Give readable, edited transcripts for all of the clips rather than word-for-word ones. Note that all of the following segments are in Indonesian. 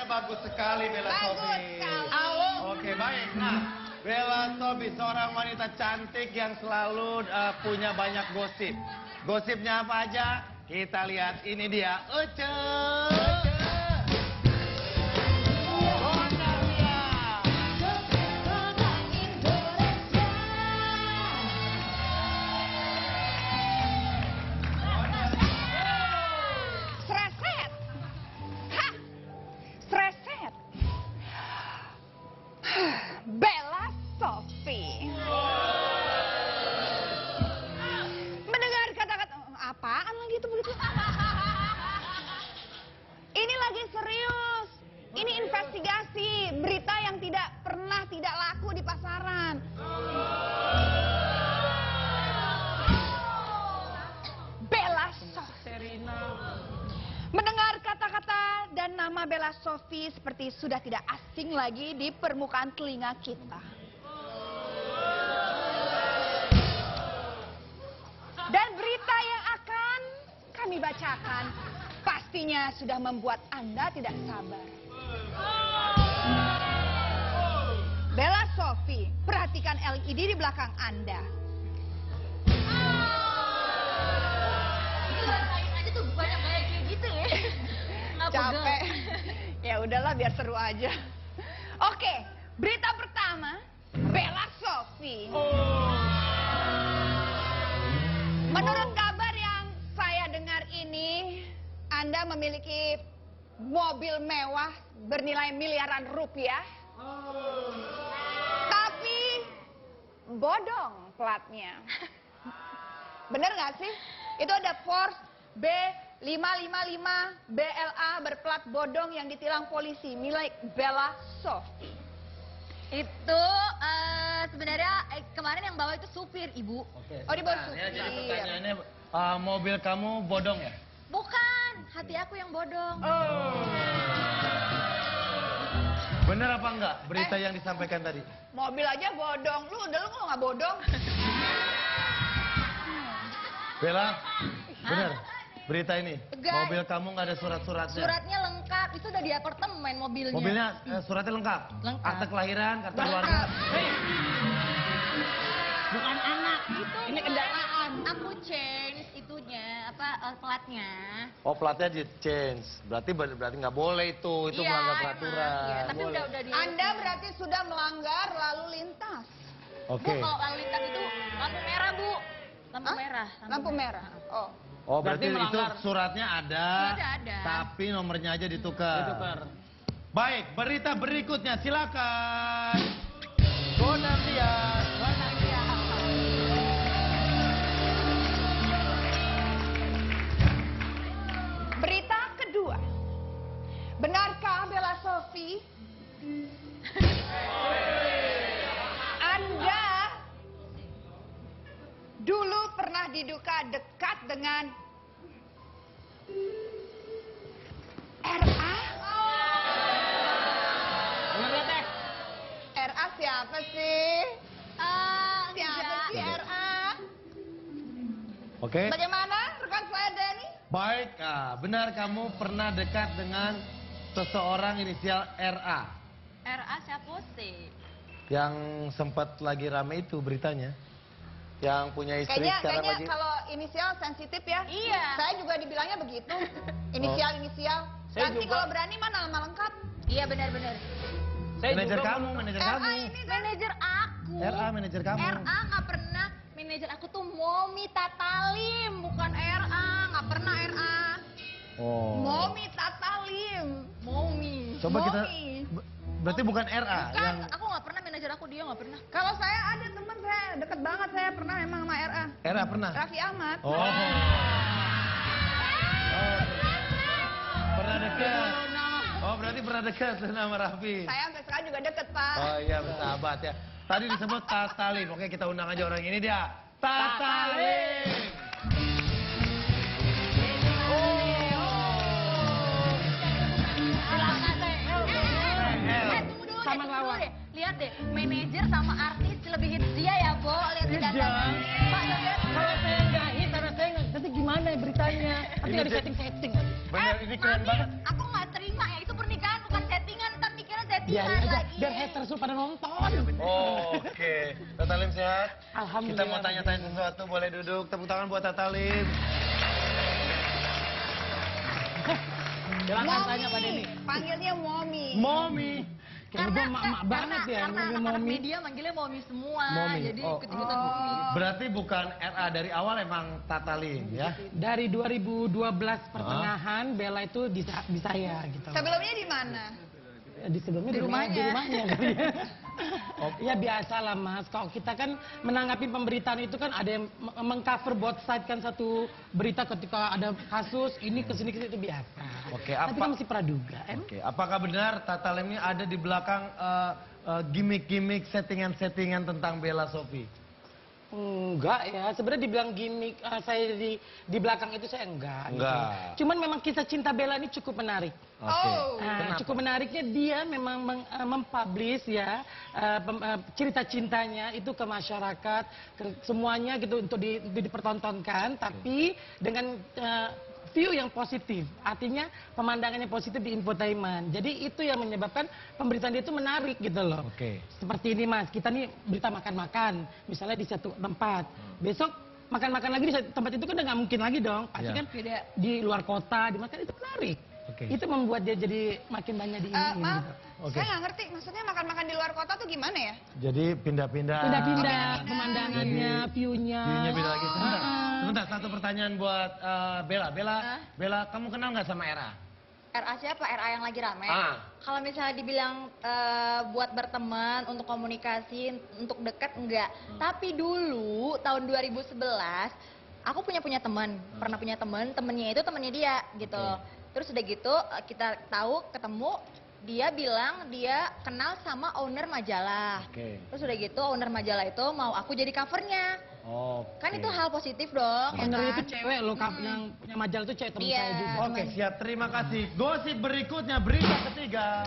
bagus sekali Bella Sophie. Oke, baik. Nah, Bella Sophie seorang wanita cantik yang selalu punya banyak gosip. Gosipnya apa aja? Kita lihat, ini dia. Uce. Bella Sophie. Mendengar kata-kata apaan lagi itu begitu? Ini lagi serius. Ini investigasi berita yang tidak laku di pasaran. Bella Sophie. Mendengar kata-kata dan nama Bella Sophie seperti sudah tidak asing lagi di permukaan telinga kita. Dan berita yang akan kami bacakan pastinya sudah membuat Anda tidak sabar. Bella Sophie, perhatikan LED di belakang Anda. Capek. Ya udahlah biar seru aja. Oke, berita pertama, Bella Sophie. Menurut kabar yang saya dengar ini, Anda memiliki mobil mewah bernilai miliaran rupiah. Tapi bodong platnya. Bener nggak sih? Itu ada Porsche B555 BLA berplat bodong yang ditilang polisi milik Bella Sophie. Itu sebenarnya kemarin yang bawa itu supir, Ibu. Oke. Oh, dibawa supir. Ya, jadi pertanyaannya, mobil kamu bodong ya? Bukan, hati aku yang bodong. Bener apa enggak berita yang disampaikan tadi? Mobil aja bodong. Lu kok nggak bodong? Bella, bener berita ini? Enggak. Mobil kamu nggak ada surat-suratnya? Suratnya lengkap, itu udah di apartemen mobilnya. Mobilnya suratnya lengkap? Lengkap. Akte kelahiran, kartu keluarga? Lengkap. Bukan anak, itu Ini kendaraan. Aku change itunya, platnya. Oh, platnya di change. Berarti nggak boleh itu Iya, melanggar emang. peraturan. Iya, tapi Boleh. udah di. Anda berarti sudah melanggar lalu lintas. Oke. Bu, kalau lalu lintas itu lampu merah, Bu. Lampu Hah? merah. Lampu merah. Oh. Oh, berarti itu melanggar. suratnya ada. Suratnya ada. Tapi nomornya aja ditukar. Baik, berita berikutnya silakan. Bonardia. Berita kedua. Benarkah Bella Sophie? Anda dulu pernah diduga dekat dengan RA? RA siapa sih? Siapa sih RA? Oke. Bagaimana rekan saya Denny? Baik, benar kamu pernah dekat dengan seseorang inisial RA RA siapa sih? yang sempat lagi rame itu beritanya. Yang punya istri sekarang Kayaknya lagi. kalau inisial sensitif ya. Iya. Saya juga dibilangnya begitu. Inisial. Saya Nanti juga. kalau berani mana nama lengkap? Iya benar-benar. Manajer kamu, manajer RA kamu. ini kan. Manajer aku. RA manajer kamu. RA nggak pernah. Manajer aku tuh Momi Tatalim, bukan RA. Nggak pernah RA. Oh. Momi Tatalim. Momi. Coba kita. Momi. Berarti bukan RA Kan yang. aku nggak pernah, manajer aku dia nggak pernah. Kalau saya ada teman saya deket banget, saya pernah emang sama RA. RA pernah. Raffi Ahmad. Oh. Pernah dekat. Oh, berarti pernah dekat sama Raffi. Saya sampai sekarang juga deket, Pak. Oh iya, bersahabat ya. Tadi disebut Tatalim. Oke, kita undang aja orang ini dia. Tatalim. Sama lawan. Lihat deh, manajer sama artis lebih hits dia ya, Bo. Lihat di datanya. Pak, lihat. Kalau saya nggak hit, karena saya nggak, nanti gimana beritanya? Nanti Ini nggak dia- di setting. Bener, ini keren Mami, banget. aku nggak terima ya, itu pernikahan bukan setting. biarin aja, lagi. biar haters pada nonton. Oke. Tata Lim sehat? Alhamdulillah. Kita mau tanya-tanya sesuatu, boleh duduk. Tepuk tangan buat Tata Lim. Silakan tanya Pak Denny. Panggilnya Momi. Momi. Kayaknya gue emak-emak banget ya, karena ngomongin anak-anak Momi. media manggilnya Momi semua. Momi. Jadi Oh. ikut-ikutan Momi. Berarti bukan RA dari awal emang Tata Lim ya? Dari 2012 pertengahan, Bella itu di saya gitu. Sebelumnya di mana? Di sebelumnya Di rumahnya. Di rumahnya. Ya biasa lah Mas, kalau kita kan menanggapi pemberitaan itu kan ada yang mengcover both side kan, satu berita ketika ada kasus ini kesini itu biasa. Oke, Tapi apa? kan masih praduga. Oke, apakah benar Tata Lim ini ada di belakang gimmick-gimmick, settingan-settingan tentang Bella Sophie? Enggak ya, sebenarnya dibilang gimmick saya di belakang itu saya enggak. Enggak. Gitu. Cuman memang kisah cinta Bella ini cukup menarik. Oke. Oh. Kenapa? Cukup menariknya dia memang mempublish ya cerita cintanya itu ke masyarakat, ke semuanya gitu untuk dipertontonkan, tapi dengan view yang positif, artinya pemandangannya positif di infotainment. Jadi itu yang menyebabkan pemberitaan dia itu menarik gitu loh. Oke. Seperti ini Mas, kita nih berita makan-makan, misalnya di satu tempat, besok makan-makan lagi di satu tempat itu kan udah nggak mungkin lagi dong, pasti Iya. kan di luar kota, di makan itu menarik. Oke. Itu membuat dia jadi makin banyak diingin Maaf, gitu. Oke. saya nggak ngerti. Maksudnya makan-makan di luar kota tuh gimana ya? Jadi pindah-pindah. Pindah-pindah pemandangannya, view-nya. View-nya beda lagi. Sebentar, Ah. sebentar. Satu pertanyaan buat Bella. Bella, kamu kenal nggak sama Era? RA siapa? RA yang lagi rame. Ah. Kalau misalnya dibilang buat berteman, untuk komunikasi, untuk dekat enggak. Tapi dulu tahun 2011 aku punya teman, pernah punya temennya itu temennya dia gitu. Terus udah gitu kita tahu ketemu, dia bilang dia kenal sama owner majalah. Oke. Terus udah gitu owner majalah itu mau aku jadi covernya. Oke. Kan itu hal positif dong. ya Ownernya kan? itu cewek loh, yang punya majalah itu cewek teman Iya. saya juga. Oke, siap. Terima kasih. Gosip berikutnya, berita ketiga.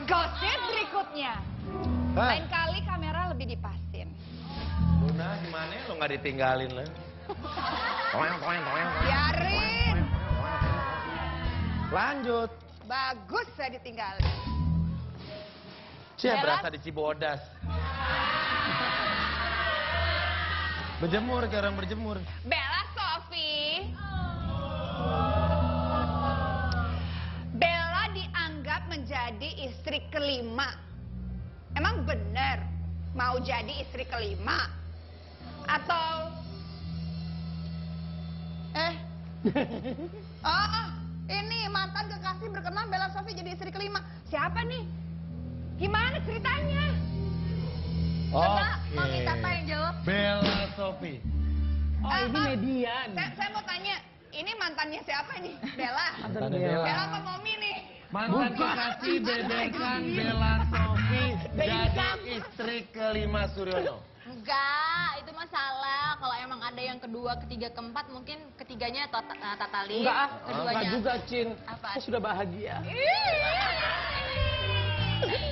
Gosip berikutnya. Hah? Lain kali kamera lebih dipasin. Luna, gimana lo nggak ditinggalin lah? Biarin. Lanjut. Bagus saya ditinggalin. Cia Bella? berasa di Cibodas. Berjemur, kayak orang berjemur. Bella Sophie. Bella dianggap menjadi istri kelima. Emang bener mau jadi istri kelima? Atau oh, ini mantan kekasih berkenan Bella Sophie jadi istri kelima. Siapa nih? Gimana ceritanya? Coba Mami Tata yang jawab. Bella Sophie. Oh ini Maaf, media nih. Saya mau tanya, ini mantannya siapa nih? Bella? Mantan Bella. Bella apa Momi nih? Mantan kekasih bebekan Bella Sophie jadi istri kelima Suryono. Enggak, itu masalah. Kalau emang ada yang kedua, ketiga, keempat, mungkin ketiganya Tata Lim. Enggak Keduanya. juga Cin. Apa? Saya sudah bahagia.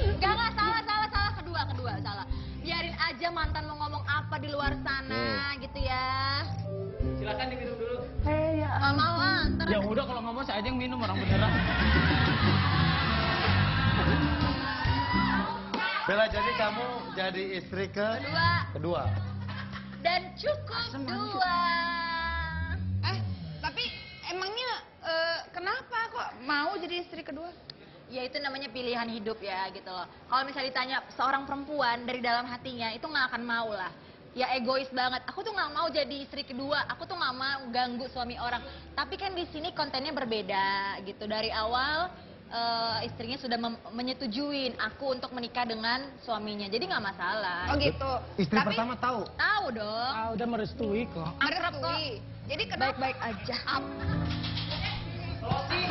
Enggak, salah. Kedua, salah. Biarin aja mantan mau ngomong apa di luar sana, gitu ya. Silakan diminum dulu. Nggak mau ntar Ya udah kalau ngomong saya aja yang minum, orang beneran. Bella, jadi kamu jadi istri kedua. dan cukup dua. Tapi emangnya kenapa kok mau jadi istri kedua? Ya itu namanya pilihan hidup ya gitu loh. Kalau misalnya ditanya seorang perempuan dari dalam hatinya itu nggak akan mau lah. Ya egois banget. Aku tuh nggak mau jadi istri kedua. Aku tuh nggak mau ganggu suami orang. Tapi kan di sini kontennya berbeda gitu. Dari awal istrinya sudah menyetujuin aku untuk menikah dengan suaminya. Jadi nggak masalah. Oh gitu. Istri Tapi pertama tahu. Tahu dong. Udah merestui kok. merestui. Jadi kenapa? Baik-baik aja. Closing.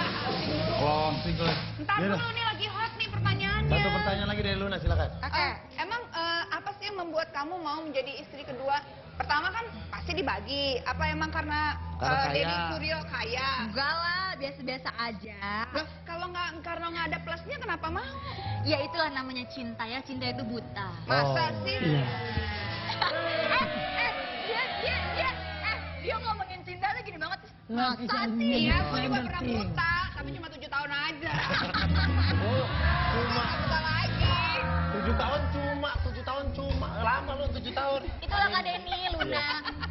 Ntar Ya dulu udah. nih lagi hot nih pertanyaannya. Satu pertanyaan lagi dari Luna, silakan. Oke. Emang apa sih yang membuat kamu mau menjadi istri kedua? Pertama kan pasti dibagi. Apa emang karena Karena kaya. Deddy Suryo kaya? Enggak lah, biasa-biasa aja. Loh, kalau nggak ada plusnya kenapa mau? Ya itulah namanya cinta ya. Cinta itu buta. Masa Oh, sih? Iya. Dia ngomongin cinta tuh gini, masa sih? Iya, gue juga pernah buta, tapi cuma 7 tahun aja. Oh, cuma Buta lagi. 7 tahun cuma. Lama lu 7 tahun. Itulah Kak Denny, Luna.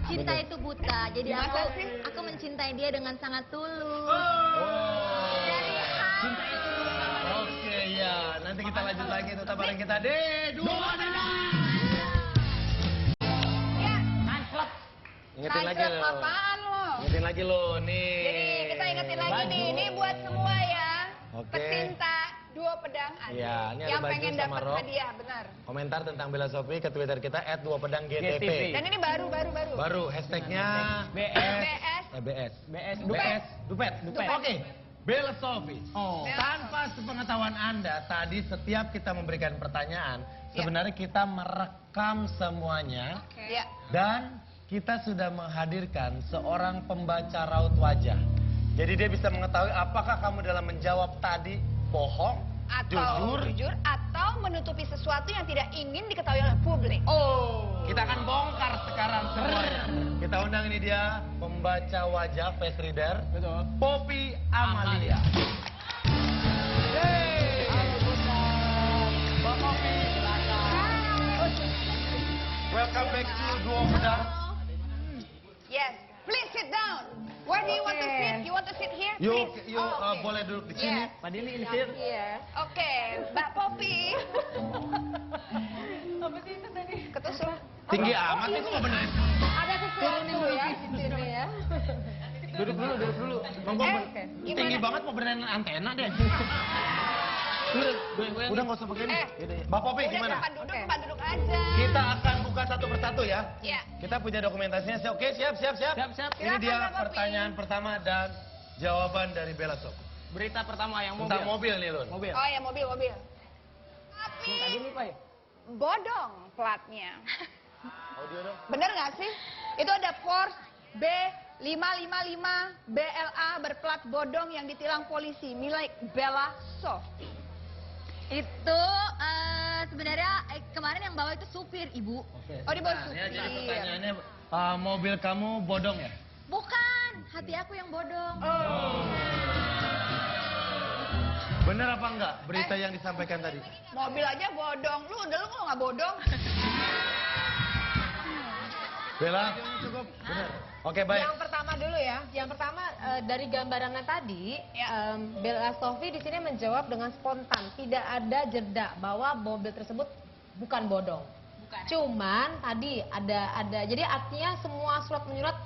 Cinta itu buta. Jadi Gimana sih? aku mencintai dia dengan sangat tulus. Dari Cinta itu. Oke, ya. Nanti kita lanjut lagi tetap bareng kita di Dua Pedang. Ya, Ingetin lagi Tangkep lo. apaan lo? Ingetin lagi lo nih. Jadi kita ingetin lagi nih, ini buat semua ya. Oke. Pecinta Dua Pedang Adi. Iya, ini ada yang baju pengen sama dapat rok. hadiah, benar. Komentar tentang Bella Sophie ke Twitter kita @duapedangGTP. Dan ini baru. Baru hashtagnya BS. BS. Dupet. Oke. Bella Sophie. Oh. Tanpa sepengetahuan Anda, tadi setiap kita memberikan pertanyaan, Ya. sebenarnya kita merekam semuanya Ya. dan kita sudah menghadirkan seorang pembaca raut wajah. Jadi dia bisa mengetahui apakah kamu dalam menjawab tadi bohong, Atau jujur, atau menutupi sesuatu yang tidak ingin diketahui oleh publik. Oh, kita akan bongkar sekarang semuanya. Kita undang ini dia, pembaca wajah, face reader, Betul. Poppy Amalia. Yeay. Mbak Poppy, welcome back to Dua Pedang. Yes, please sit down. Where do you want to sit? You want to sit here? Yuk, Please. yuk Oh, okay. boleh duduk di sini. Yes. Pak Dili, Insir. Oke, Mbak Poppy. Apa sih itu tadi? Ketusuk. Tinggi amat itu nggak bener. Ada sesuatu ya di sini ya. Duduk dulu. Ngomong gimana? tinggi banget mau beneran antena deh. Udah nggak usah pakai ini. Mbak Poppy Udah gimana? tempat duduk aja. Kita akan buka satu persatu ya. Ya. Kita punya dokumentasinya. Oke, siap. Siap. Ini dia Silakan, Mbak Poppy. pertanyaan pertama dan jawaban dari Bella Sophie. Berita pertama yang Tentang mobil nih, Lun. Mobil. Oh ya, mobil. Tapi Tadi nih, Pak. bodong platnya. Audio dong. Bener nggak sih? Itu ada Porsche B555 BLA berplat bodong yang ditilang polisi milik Bella Sophie. Itu sebenarnya kemarin yang bawa itu supir, Ibu. Oke. Oh, di bawah Nah, ini aja supir. pertanyaannya, mobil kamu bodong ya? Bukan, hati aku yang bodong. Bener apa enggak berita yang disampaikan tadi? Mobil aja bodong. Lu nggak bodong? Bella, cukup. Bener. Oke, baik. Yang pertama dulu ya. Yang pertama dari gambarannya tadi, Ya. Bella Sophie di sini menjawab dengan spontan, tidak ada jeda bahwa mobil tersebut bukan bodong. Bukan. Cuman tadi ada jadi artinya semua surat menyurat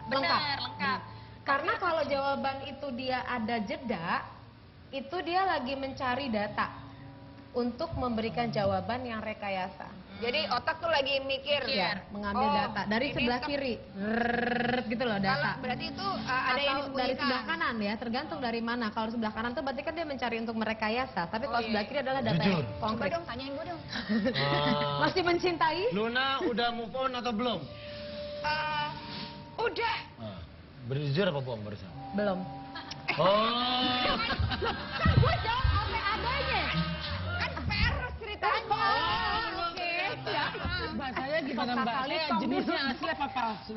lengkap. Benar, lengkap. Karena kalau jawaban itu dia ada jeda, itu dia lagi mencari data untuk memberikan jawaban yang rekayasa. Jadi otak tuh lagi mikir. Ya, mengambil Oh, data dari ini sebelah kiri, Rrrr, gitu loh Kalau data. berarti itu ada yang Atau dari disembunyikan. sebelah kanan ya, tergantung dari mana. Kalau sebelah kanan tuh berarti kan dia mencari untuk merekayasa, tapi kalau iya. sebelah kiri adalah data Jujur. yang Coba konkret. dong, tanyain gue dong. Masih mencintai? Luna udah move on atau belum? Udah. Berjujur apa bohong barusan? Belum. Oh. Kan gue jawab apa adanya. Kan fair ceritanya. Oke. Mbak, saya gimana Mbak? Saya jenisnya asli apa palsu?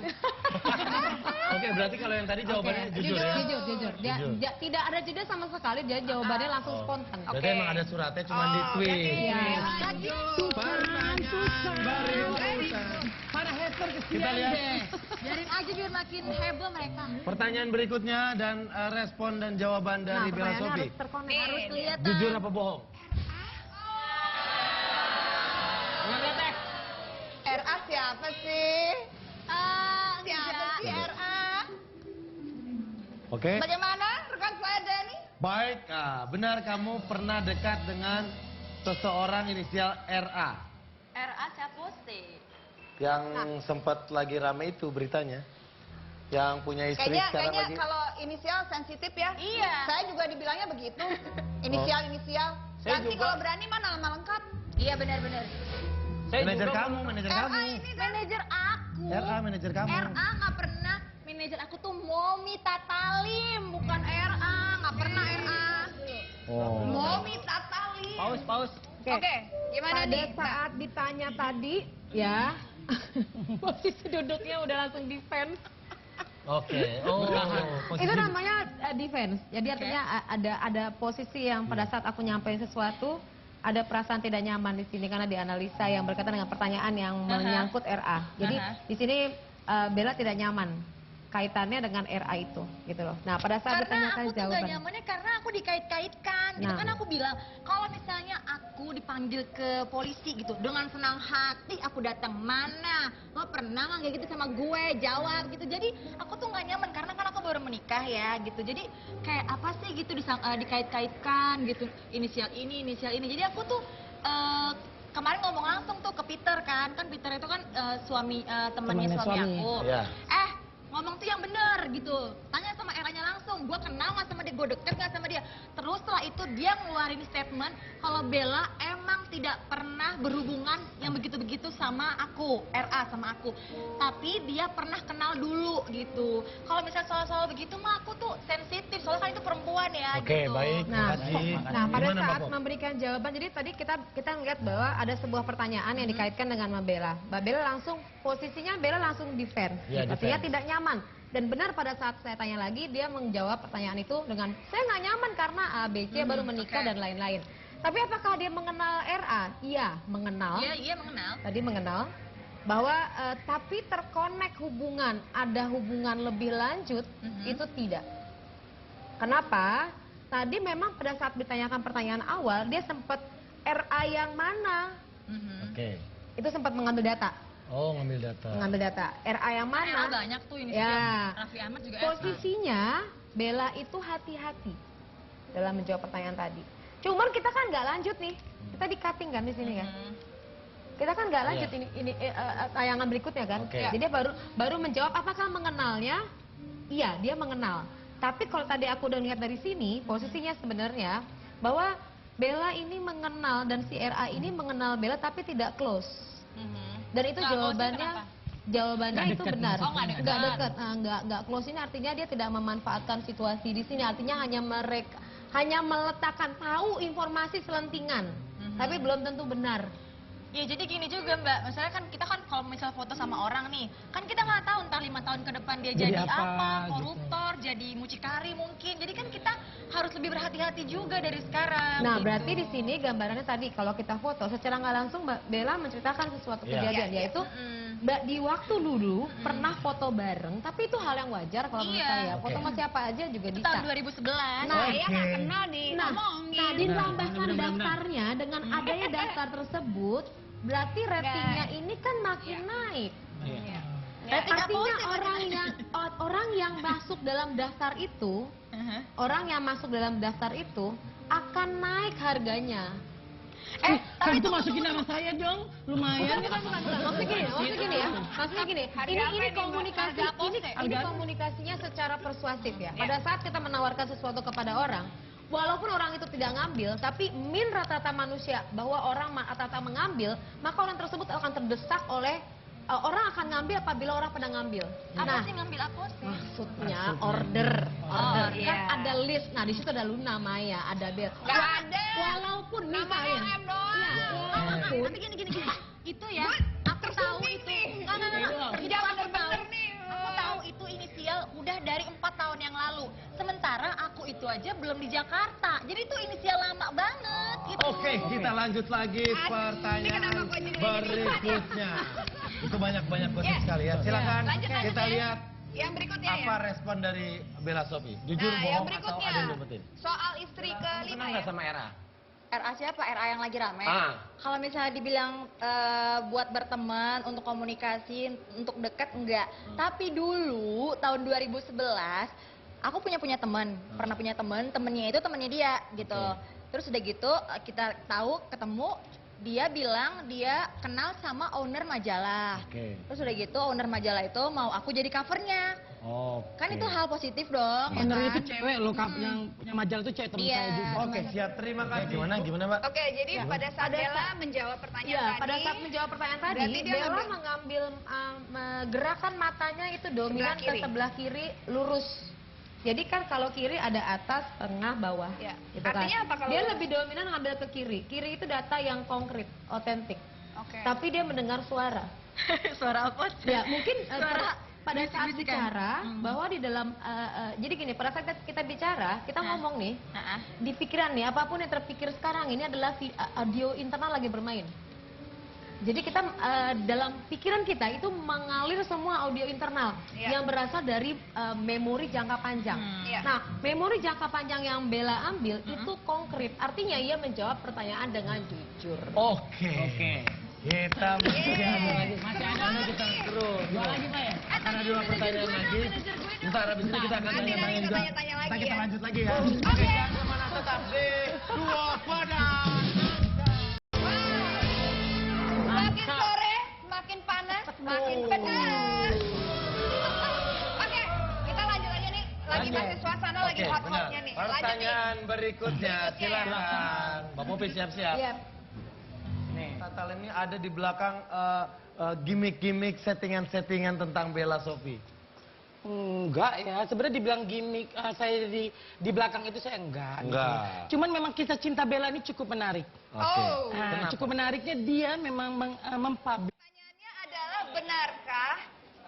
Oke, berarti kalau yang tadi jawabannya jujur ya? Jujur. Jujur. Dia tidak ada jeda sama sekali, dia jawabannya langsung Oh. spontan. Berarti emang ada suratnya cuma di tweet. Iya. Para hater kesian Kita lihat. deh. Biarin aja biar makin heboh mereka. Pertanyaan berikutnya dan respon dan jawaban Nah, dari Bella pertanyaannya Sophie. harus terkonek. Harus kelihatan. Jujur apa bohong? RA siapa sih? Siapa Enggak. sih RA? Oke. Bagaimana rekan saya Dani? Baik, benar kamu pernah dekat dengan seseorang inisial RA RA siapa sih? yang sempat lagi rame itu beritanya, yang punya istri sekarang Kayaknya lagi. kalau inisial sensitif ya. Iya. Saya juga dibilangnya begitu. Inisial. Saya Nanti juga. kalau berani mah nama lengkap. Iya benar-benar. Manajer kamu. RA ini kan. Manajer aku. RA manajer kamu. RA nggak pernah. Manajer aku tuh Momi Tatalim, bukan RA. Nggak pernah RA. Oh. Momi Tatali. Paus. Oke, gimana Pada nih? saat ditanya tadi, ya, posisi duduknya udah langsung defense. Oke. Oh, posisi. Itu namanya defense. Jadi artinya ada posisi yang pada saat aku nyampein sesuatu, ada perasaan tidak nyaman di sini karena dianalisa yang berkaitan dengan pertanyaan yang menyangkut RA. Jadi di sini Bella tidak nyaman kaitannya dengan RA itu, gitu loh. Nah, pada saat Karena ditanyakan aku tuh gak jawaban. nyamannya karena aku dikait-kaitkan gitu Nah. kan. Aku bilang kalau misalnya aku dipanggil ke polisi gitu dengan senang hati aku datang, mana lo pernah nggak kayak gitu sama gue, jawab gitu. Jadi aku tuh nggak nyaman karena kan aku baru menikah ya gitu. Jadi kayak apa sih gitu dikait-kaitkan gitu, inisial ini jadi aku tuh kemarin ngomong langsung tuh ke Peter kan Peter itu kan suami temannya Temannya suami suami. aku. Iya. Ngomong tuh yang bener gitu, tanya sama Eranya langsung, gue kenal gak sama dia, gue deket gak sama dia. Terus setelah itu dia ngeluarin statement kalau Bella emang tidak pernah berhubungan yang begitu-begitu sama aku, RA sama aku. Tapi dia pernah kenal dulu gitu. Kalau misalnya soal-soal begitu mah aku tuh sensitif, soalnya kan itu perempuan ya Oke, gitu. baik. Nah, Makasih. nah pada Gimana, saat Mbak Pop? memberikan jawaban, jadi tadi kita ngeliat bahwa ada sebuah pertanyaan yang dikaitkan dengan Mbak Bella. Mbak Bella langsung, posisinya Bella langsung defense. Iya, Artinya defense. tidak nyaman. Dan benar pada saat saya tanya lagi, dia menjawab pertanyaan itu dengan, saya nggak nyaman karena ABC baru menikah dan lain-lain. Tapi apakah dia mengenal RA? Iya, mengenal. Iya mengenal. Tadi mengenal. Bahwa tapi terkonek hubungan, ada hubungan lebih lanjut, itu tidak. Kenapa? Tadi memang pada saat ditanyakan pertanyaan awal, dia sempat RA yang mana? Oke. Itu sempat mengambil data. Oh, ngambil data. Mengambil data. RA yang Mana? mana? Banyak tuh ini Ya. Raffi Ahmad juga Posisinya Bella itu hati-hati dalam menjawab pertanyaan tadi. Cuman kita kan nggak lanjut nih. Kita di cutting kan di sini kan. Kita kan nggak lanjut ini tayangan berikutnya kan. Oke. Jadi dia baru menjawab apakah mengenalnya? Iya, dia mengenal. Tapi kalau tadi aku udah lihat dari sini, posisinya sebenarnya bahwa Bella ini mengenal dan si RA ini mengenal Bella tapi tidak close. Dan itu jawabannya itu benar. Oh, nggak dekat. Nggak dekat. Nggak close ini artinya dia tidak memanfaatkan situasi di sini. Artinya hanya meletakkan tahu informasi selentingan, tapi belum tentu benar. Ya jadi gini juga Mbak, misalnya kan kita kan kalau misal foto sama orang nih, kan kita nggak tahu entar 5 tahun ke depan dia Jadi jadi apa, apa, gitu. koruptor, jadi mucikari mungkin. Jadi kan kita harus lebih berhati-hati juga dari sekarang. Nah, gitu. berarti di sini gambarannya tadi kalau kita foto secara nggak langsung Mbak Bella menceritakan sesuatu Iya. kejadian, yaitu Mbak di waktu dulu pernah foto bareng, tapi itu hal yang wajar kalau menurut Iya. saya. Foto Oke. sama siapa aja juga Itu bisa. tahun 2011. Nah, Saya nggak kenal nih, Nah, ngomongin. ditambahkan daftarnya dengan adanya daftar tersebut, berarti ratingnya ini kan makin naik. Rating Artinya positif. orang yang masuk dalam daftar itu, akan naik harganya. Kan itu masukin nama saya dong, lumayan. Maksudnya gini. Ini komunikasi, ini komunikasinya secara persuasif ya. Pada saat kita menawarkan sesuatu kepada orang, walaupun orang itu tidak ngambil, tapi rata-rata manusia bahwa orang rata-rata mengambil, maka orang tersebut akan terdesak oleh orang akan ngambil apabila orang pernah ngambil. Apa sih ngambil apa sih? Maksudnya order. Kan ada list. Nah, di situ ada Luna Maya, ada Bel. Nggak ada. Walaupun misalnya. RM doang. Walaupun Tapi gini. Itu ya, aku tahu itu. Enggak. Tidak bener-bener nih. Aku tahu itu inisial udah dari 4 tahun yang lalu. Sementara aku itu aja belum di Jakarta. Jadi itu inisial lama banget gitu. Oke, kita lanjut lagi pertanyaan berikutnya. Itu banyak gosip sekali ya. Silakan Lanjut, kita ya. lihat Yang berikutnya apa respon dari Bella Sophie. Jujur, Nah, yang bohong atau berikutnya ada yang dapetin. soal istri kelima Senang ya. nggak sama Era? RA siapa? RA yang lagi rame. Ah. Kalau misalnya dibilang buat berteman, untuk komunikasi, untuk dekat enggak. Tapi dulu tahun 2011 aku punya teman, pernah punya temennya itu temennya dia gitu. Terus udah gitu kita tahu ketemu, dia bilang dia kenal sama owner majalah. Oke. Terus udah gitu owner majalah itu mau aku jadi covernya. Oke. Kan itu hal positif dong. ya Owner kan? itu cewek loh, yang punya majalah itu cewek teman Iya. saya juga. Oke, siap. Terima kasih. Gimana Mbak? Oke, jadi pada saat Bella menjawab pertanyaan Ya, tadi, pada saat menjawab pertanyaan tadi, berarti dia Bella ngambil- mengambil gerakan matanya itu dominan Sebelah ke kiri. sebelah kiri lurus. Jadi kan kalau kiri ada atas, tengah, bawah. Ya. Gitu Artinya kan. apa kalau- Dia lebih dominan ngambil ke kiri. Kiri itu data yang konkret, otentik. Oke. Tapi dia mendengar suara. Suara apa sih? Ya, mungkin Suara pada saat bicara bahwa di dalam jadi gini, pada saat kita bicara, kita ngomong nih di pikiran nih, apapun yang terpikir sekarang ini adalah audio internal lagi bermain. Jadi kita dalam pikiran kita itu mengalir semua audio internal yang berasal dari memori jangka panjang. Nah, memori jangka panjang yang Bella ambil itu konkret, artinya ia menjawab pertanyaan dengan jujur. Oke. Kita masih ada kita terus. Dua lagi Pak ya? Akan ada 2 pertanyaan lagi. Ntar abis itu kita akan tanya-tanya juga. Ntar kita lanjut lagi ya. Oke, jangan kemana, tetap di Dua Padang. Makin sore, makin panas, makin pedas. Oke, kita lanjut aja nih. Lagi masih suasana, lagi hot-hotnya nih. Pertanyaan berikutnya, silakan. Mbak Popi siap-siap. Nih, Tatal ini ada di belakang gimmick-gimmick, settingan-settingan tentang Bella Sophie. Enggak ya, sebenarnya dibilang gimmick saya di belakang itu saya enggak. Gitu. Cuman memang kisah cinta Bella ini cukup menarik. Cukup menariknya dia memang mempublish. Pertanyaannya adalah, benarkah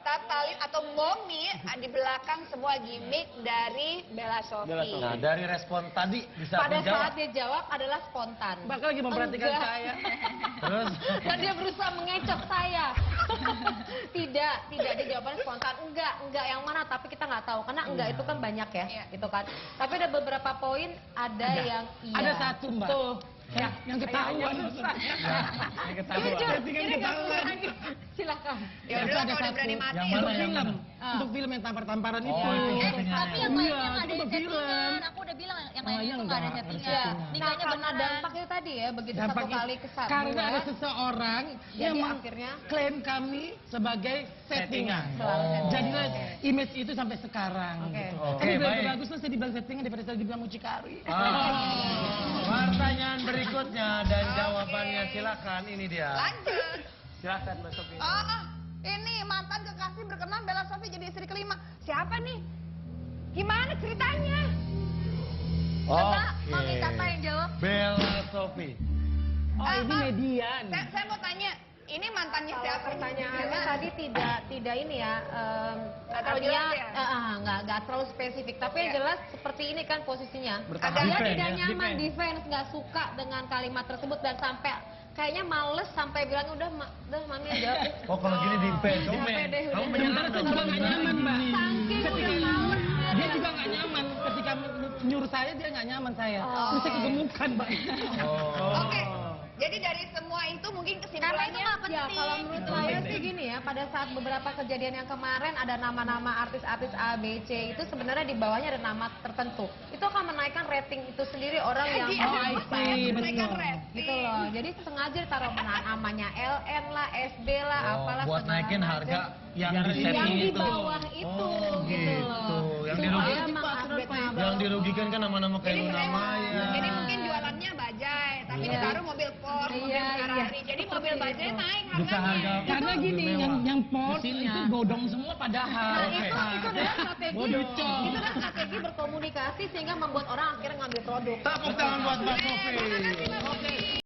Tatalin atau Momi di belakang semua gimmick dari Bella Sophie? Nah, dari respon tadi bisa Pada menjawab. saat dia jawab adalah spontan. Bakal lagi memperhatikan Enggak. saya. Terus? Dan dia berusaha mengecoh saya. Tidak dia jawabannya spontan. Enggak yang mana, tapi kita nggak tahu karena enggak itu kan banyak ya, gitu kan. Tapi ada beberapa poin yang iya. Ada satu Mbak. Tuh. Ya, yang ketahuan. Yang ketahuan. Settingan ketahuan. Silakan. Ya udah, kalau udah berani mati. Yang Untuk mana, yang film, mana? untuk film yang tampar-tamparan itu. Tapi yang lainnya Iya, nggak ada itu settingan. film. Aku udah bilang yang Oh, lainnya iya, itu nggak ada nggak ada settingan. settingan. Nah, Nikahnya karena beneran. dampaknya tadi ya, begitu Dampak satu kali kesat. karena ada seseorang yang Jadi akhirnya klaim kami sebagai settingan. Selalu settingan. Jadilah image itu sampai sekarang. Oke. Gitu. Oke, Tapi lebih baik. bagus lah saya dibilang settingan daripada saya dibilang mucikari. Pertanyaan berikutnya dan jawabannya silakan. Ini dia. Lanjut. Silakan Mbak Sophie. Ini mantan kekasih berkenan Bella Sophie jadi istri kelima. Siapa nih? Gimana ceritanya? Mami Tata yang jawab. Bella Sophie. Oh, ini media nih. Saya mau tanya, ini mantannya Kalau siapa? pertanyaannya tadi tidak ini ya, Nggak terlalu artinya jelas nggak terlalu spesifik. Tapi yang jelas seperti ini kan posisinya. Bertahan. Dia Defend, tidak ya? nyaman, Defend. defense, nggak suka dengan kalimat tersebut dan sampai kayaknya males sampai bilang udah mami yang jawab. Oh, kalau gini defend. Capek deh, Kamu udah. menyerang Sementara saya dong. juga nggak nyaman, Mbak. Saking udah males. Dia juga nggak nyaman ketika nyuruh saya, dia nggak nyaman saya. Terus saya kegemukan, Mbak. Oke, jadi dari semua itu mungkin Karena itu kesimpulannya nggak penting. Ya kalau menurut saya sih gini ya, pada saat beberapa kejadian yang kemarin ada nama-nama artis-artis A, B, C itu sebenarnya di bawahnya ada nama tertentu. Itu akan menaikkan rating itu sendiri orang yang menaikkan rating. gitu loh. Jadi sengaja taruh namanya LN lah, SB lah, apalah buat segala naikin macam. harga yang di yang setting di itu. bawah itu gitu loh. Yang Supaya dirugikan, mengupdate nama. yang dirugikan kan nama-nama kayak Jadi Luna Maya. Jadi mungkin jualannya bajai, tapi Iya. ditaruh mobil Porsche, mobil Iya, Ferrari. iya. Jadi mobil bajai naik Bisa harganya. harga. Karena gini, yang Porsche Mesinnya. itu godong semua padahal. Nah, itu adalah strategi. Bodoh. Itu adalah strategi berkomunikasi sehingga membuat orang akhirnya ngambil produk. Tepuk tangan buat Mbak Sophie. Terima kasih, Mbak Sophie.